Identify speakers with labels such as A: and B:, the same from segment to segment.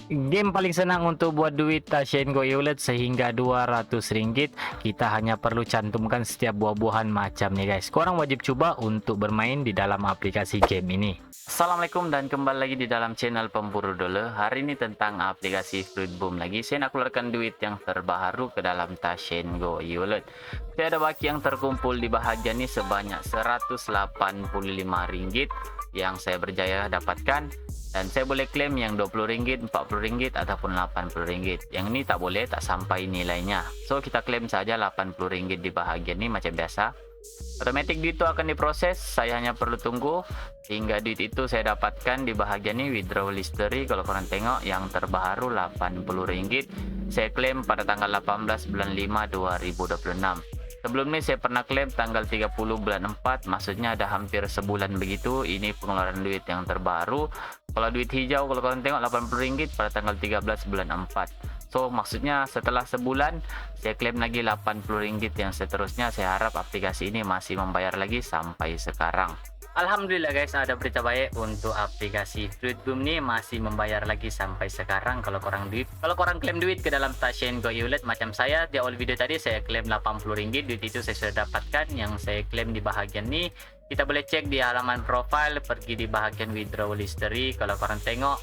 A: Game paling senang untuk buat duit Tashen Go Eulet sehingga Rp200. Kita hanya perlu cantumkan setiap buah-buahan macam nih guys. Korang wajib coba untuk bermain di dalam aplikasi game ini. Assalamualaikum dan kembali lagi di dalam channel Pemburu Dole. Hari ini tentang aplikasi Fruit Boom lagi. Saya nak keluarkan duit yang terbaru ke dalam Tashen Go Eulet. Saya ada baki yang terkumpul di bahagian ini sebanyak Rp185 yang saya berjaya dapatkan. Dan saya boleh klaim yang Rp20, Rp40 ataupun Rp80. Yang ini tak boleh, tak sampai nilainya. So kita klaim saja Rp80 di bahagian ini macam biasa. Otomatis duit itu akan diproses. Saya hanya perlu tunggu hingga duit itu saya dapatkan di bahagian ini withdraw history. Kalau korang tengok yang terbaru Rp80. Saya klaim pada tanggal 18 bulan 5 2026. Sebelum ini saya pernah klaim tanggal 30 bulan 4, maksudnya ada hampir sebulan begitu. Ini pengeluaran duit yang terbaru. Kalau duit hijau, kalau kalian tengok Rp80 pada tanggal 13 bulan 4. So maksudnya setelah sebulan saya klaim lagi Rp80 yang seterusnya. Saya harap aplikasi ini masih membayar lagi sampai sekarang. Alhamdulillah guys, ada berita baik untuk aplikasi Fruit Boom ini masih membayar lagi sampai sekarang. Kalau korang klaim duit ke dalam Tashen Go Eulet macam saya di awal video tadi, saya klaim Rp80. Duit itu saya sudah dapatkan yang saya klaim di bahagian ini. Kita boleh cek di halaman profile, pergi di bahagian withdrawal history. Kalau korang tengok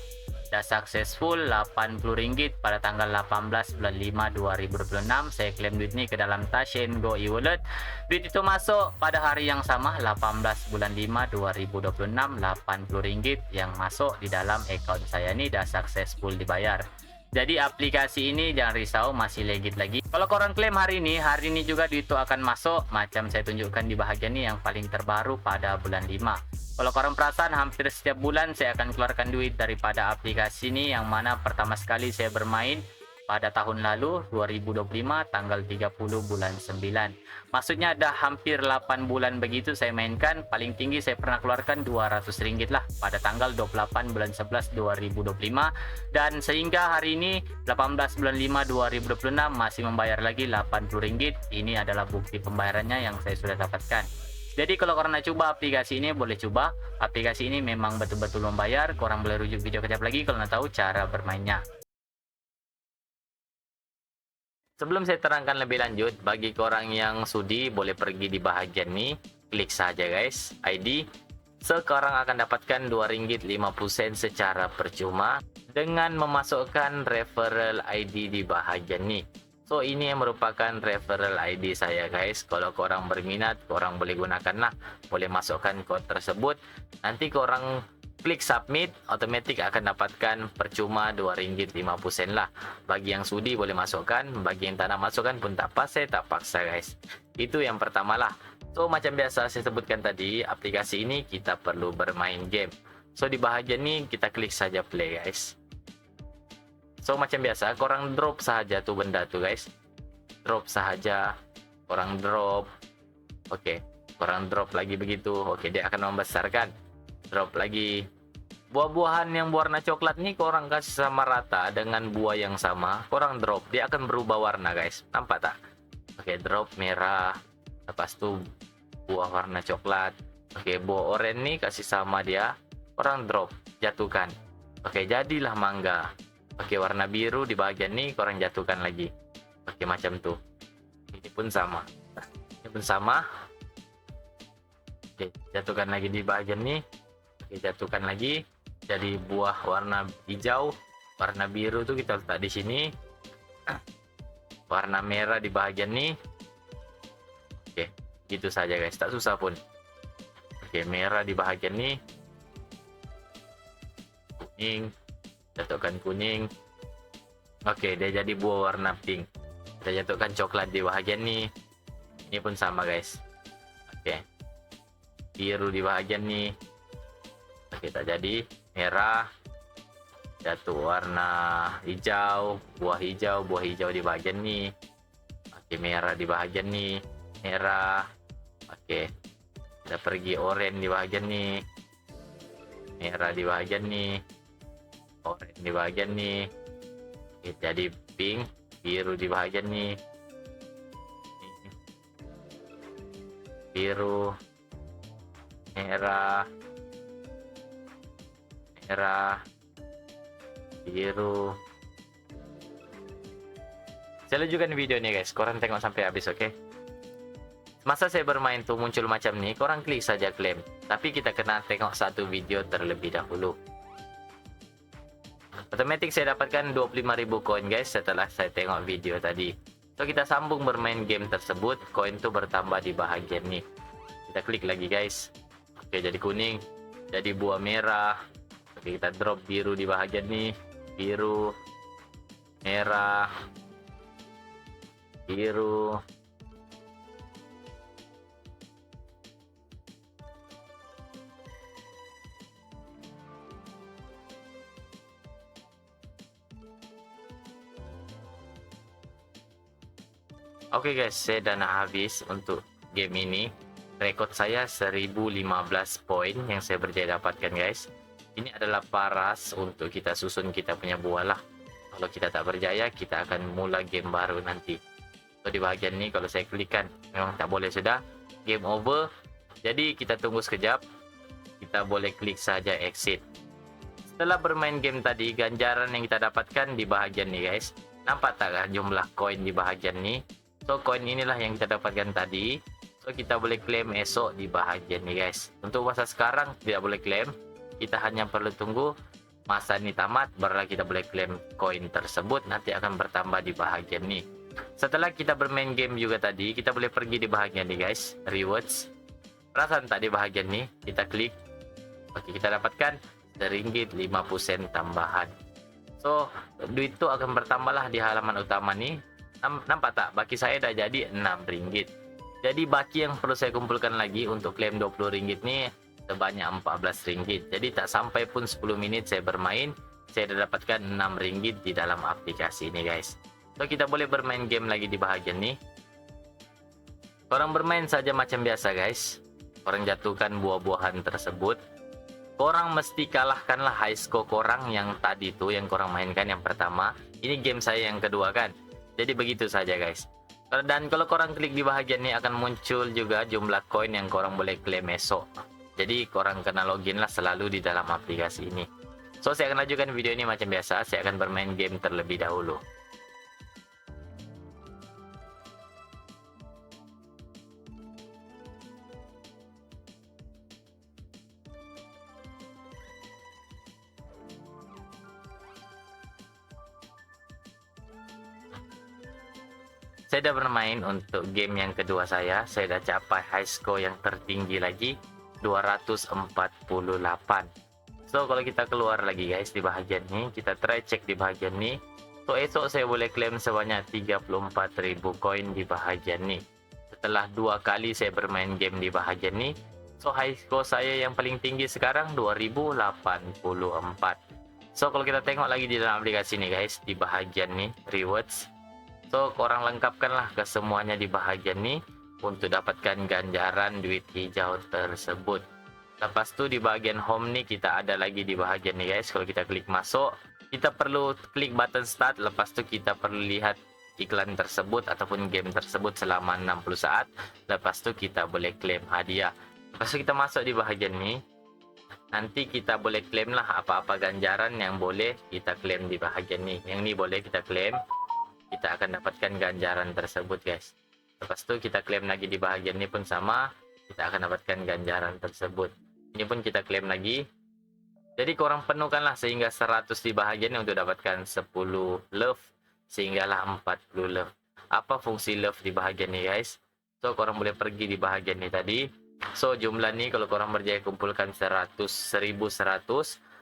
A: sudah successful Rp80 pada tanggal 18 bulan 5 2026. Saya klaim duit ini ke dalam Tashen Go Eulet. Duit itu masuk pada hari yang sama 18 bulan 5 2026. Rp80 yang masuk di dalam account saya ini dah successful dibayar. Jadi aplikasi ini jangan risau, masih legit lagi. Kalau korang klaim hari ini juga duit itu akan masuk. Macam saya tunjukkan di bahagian ini yang paling terbaru pada bulan 5. Kalau korang perasan hampir setiap bulan saya akan keluarkan duit daripada aplikasi ini, yang mana pertama sekali saya bermain pada tahun lalu 2025 tanggal 30 bulan 9. Maksudnya ada hampir 8 bulan begitu saya mainkan. Paling tinggi saya pernah keluarkan Rp200 lah pada tanggal 28 bulan 11 2025. Dan sehingga hari ini 18 bulan 5 2026 masih membayar lagi Rp80. Ini adalah bukti pembayarannya yang saya sudah dapatkan. Jadi kalau korang nak coba aplikasi ini, boleh coba. Aplikasi ini memang betul-betul membayar. Korang boleh rujuk video kejap lagi kalau nak tahu cara bermainnya. Sebelum saya terangkan lebih lanjut, bagi korang yang sudi boleh pergi di bahagian ini, klik saja guys ID. Sekarang akan dapatkan Rp2.50 secara percuma dengan memasukkan referral ID di bahagian ini. So ini yang merupakan referral ID saya guys. Kalau korang berminat, korang boleh gunakanlah. Boleh masukkan kod tersebut. Nanti korang klik submit, otomatis akan dapatkan percuma Rp2.50 lah. Bagi yang sudi boleh masukkan, bagi yang tak nak masukkan pun tak apa, saya tak paksa guys. Itu yang pertama lah. So macam biasa saya sebutkan tadi, aplikasi ini kita perlu bermain game. So di bahagian ini kita klik saja play guys. So macam biasa, korang drop saja tuh benda tuh guys. Drop saja, korang drop. Oke, korang drop lagi begitu. Oke, dia akan membesarkan. Drop lagi. Buah-buahan yang warna coklat nih korang kasih sama rata dengan buah yang sama. Korang drop, dia akan berubah warna guys. Nampak tak? Oke, drop merah. Lepas tu buah warna coklat. Oke, buah oranye nih kasih sama dia. Korang drop, jatuhkan. Oke, jadilah mangga. Oke, warna biru di bahagian nih korang jatuhkan lagi. Oke, macam tuh. Ini pun sama. Ini pun sama. Oke, jatuhkan lagi di bahagian nih. Oke, jatuhkan lagi. Jadi buah warna hijau, warna biru tuh kita letak di sini. Warna merah di bahagian nih. Oke, gitu saja guys, tak susah pun. Oke, merah di bahagian nih. Kuning. Jatuhkan kuning. Oke, dia jadi buah warna pink. Kita jatuhkan coklat di bahagian nih. Ini pun sama guys. Oke, biru di bahagian nih. Oke, tak jadi. Merah. Jatuh warna hijau. Buah hijau di bahagian nih. Oke, merah di bahagian nih. Merah. Oke, kita pergi oranye di bahagian nih. Merah di bahagian nih. Oranye di bahagian nih. Oke, jadi pink. Biru di bahagian nih. Biru. Merah. Merah. biru. Saya lanjutkan video nih guys, korang tengok sampai habis, oke? Masa saya bermain tuh muncul macam nih, korang klik saja klaim. Tapi kita kena tengok satu video terlebih dahulu. Otomatis saya dapatkan 25.000 koin guys setelah saya tengok video tadi. So kita sambung bermain game tersebut, koin tuh bertambah di bahagian nih. Kita klik lagi guys. Oke, jadi kuning, jadi buah merah. Oke, kita drop biru di bahagian nih. Biru, merah, biru. Oke guys, saya dah nak habis untuk game ini. Rekod saya 1015 poin yang saya berjaya dapatkan guys. Ini adalah paras untuk kita susun kita punya buah lah. Kalau kita tak berjaya, kita akan mula game baru nanti. So di bahagian ini kalau saya klikkan, memang tak boleh sudah. Game over. Jadi kita tunggu sekejap. Kita boleh klik saja exit. Setelah bermain game tadi, ganjaran yang kita dapatkan di bahagian ini guys. Nampak tak jumlah koin di bahagian ini? So koin inilah yang kita dapatkan tadi. So kita boleh klaim esok di bahagian ini guys. Untuk masa sekarang tidak boleh klaim. Kita hanya perlu tunggu masa ini tamat, barulah kita boleh klaim koin tersebut. Nanti akan bertambah di bahagian ini. Setelah kita bermain game juga tadi, kita boleh pergi di bahagian ini guys, rewards. Perasaan tak di bahagian ini, kita klik. Oke, kita dapatkan RM1.50 tambahan. So duit itu akan bertambahlah di halaman utama nih. Nampak tak? Baki saya dah jadi RM6. Jadi baki yang perlu saya kumpulkan lagi untuk klaim RM20 nih sebanyak RM14. Jadi tak sampai pun 10 menit saya bermain, saya dah dapatkan RM6 di dalam aplikasi ini guys. So kita boleh bermain game lagi di bahagian ini. Korang bermain saja macam biasa guys. Korang jatuhkan buah-buahan tersebut. Korang mesti kalahkanlah high score korang yang tadi tuh, yang korang mainkan yang pertama. Ini game saya yang kedua kan. Jadi begitu saja guys. Dan kalau korang klik di bahagian ini akan muncul juga jumlah koin yang korang boleh klaim esok. Jadi korang kena login lah selalu di dalam aplikasi ini. So saya akan lanjutkan video ini macam biasa. Saya akan bermain game terlebih dahulu. Saya dah bermain untuk game yang kedua saya. Saya dah capai high score yang tertinggi lagi, 248. So kalau kita keluar lagi guys di bahagian ini, kita try cek di bahagian ini. So esok saya boleh claim sebanyak 34.000 koin di bahagian ini. Setelah 2 kali saya bermain game di bahagian ini, so high score saya yang paling tinggi sekarang 2084. So kalau kita tengok lagi di dalam aplikasi ini guys, di bahagian ini rewards. So korang lengkapkanlah kesemuanya di bahagian ini untuk dapatkan ganjaran duit hijau tersebut. Lepas tu di bahagian home ni kita ada lagi di bahagian ni guys. Kalau kita klik masuk, kita perlu klik button start. Lepas tu kita perlu lihat iklan tersebut ataupun game tersebut selama 60 saat. Lepas tu kita boleh claim hadiah. Lepas tu kita masuk di bahagian ni. Nanti kita boleh claim lah apa-apa ganjaran yang boleh kita claim di bahagian ni. Yang ni boleh kita claim. Kita akan dapatkan ganjaran tersebut guys. Lepas tu kita klaim lagi di bahagian ini pun sama. Kita akan dapatkan ganjaran tersebut. Ini pun kita klaim lagi. Jadi korang penuhkanlah sehingga 100 di bahagian ini untuk dapatkan 10 love. Sehinggalah 40 love. Apa fungsi love di bahagian ini guys? So korang boleh pergi di bahagian ini tadi. So jumlah ni kalau korang berjaya kumpulkan 1100,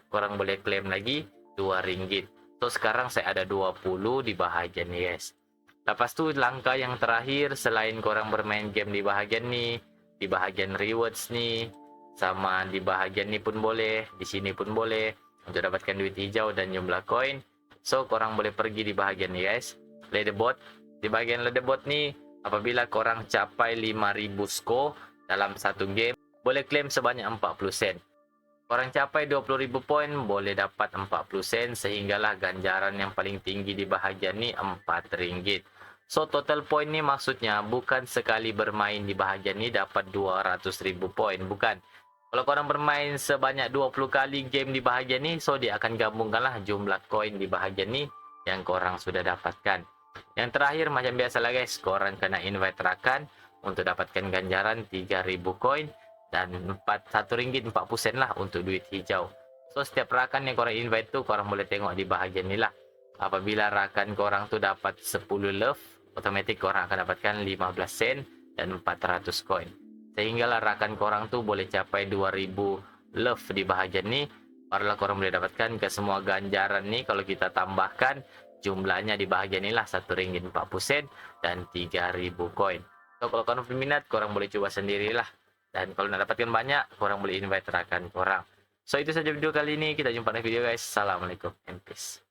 A: korang boleh klaim lagi RM2. So sekarang saya ada 20 di bahagian ni guys. Lepas tu langkah yang terakhir selain korang bermain game di bahagian ni, di bahagian rewards ni, sama di bahagian ni pun boleh, di sini pun boleh untuk dapatkan duit hijau dan jumlah koin. So korang boleh pergi di bahagian ni guys, leaderboard. Di bahagian leaderboard ni apabila korang capai 5000 score dalam satu game, boleh claim sebanyak 40 sen. Orang capai 20.000 poin boleh dapat 40 sen sehinggalah ganjaran yang paling tinggi di bahagian ni RM4. So total poin ni maksudnya bukan sekali bermain di bahagian ni dapat 200.000 poin, bukan. Kalau korang bermain sebanyak 20 kali game di bahagian ni, so dia akan gabungkanlah jumlah koin di bahagian ni yang korang sudah dapatkan. Yang terakhir macam biasalah guys, korang kena invite rakan untuk dapatkan ganjaran 3000 koin dan RM1.40 lah untuk duit hijau. So setiap rakan yang korang invite tu korang boleh tengok di bahagian ni lah. Apabila rakan korang tu dapat 10 love, otomatik korang akan dapatkan 15 sen dan 400 koin. Sehinggalah rakan korang tu boleh capai 2000 love di bahagian ni, barulah korang boleh dapatkan ke semua ganjaran ni. Kalau kita tambahkan jumlahnya di bahagian ni lah RM1.40 dan 3000 koin. So kalau korang berminat, korang boleh cuba sendirilah. Dan kalau nak dapatkan banyak, korang boleh invite rakan korang. So itu saja video kali ini, kita jumpa di video guys. Assalamualaikum and peace.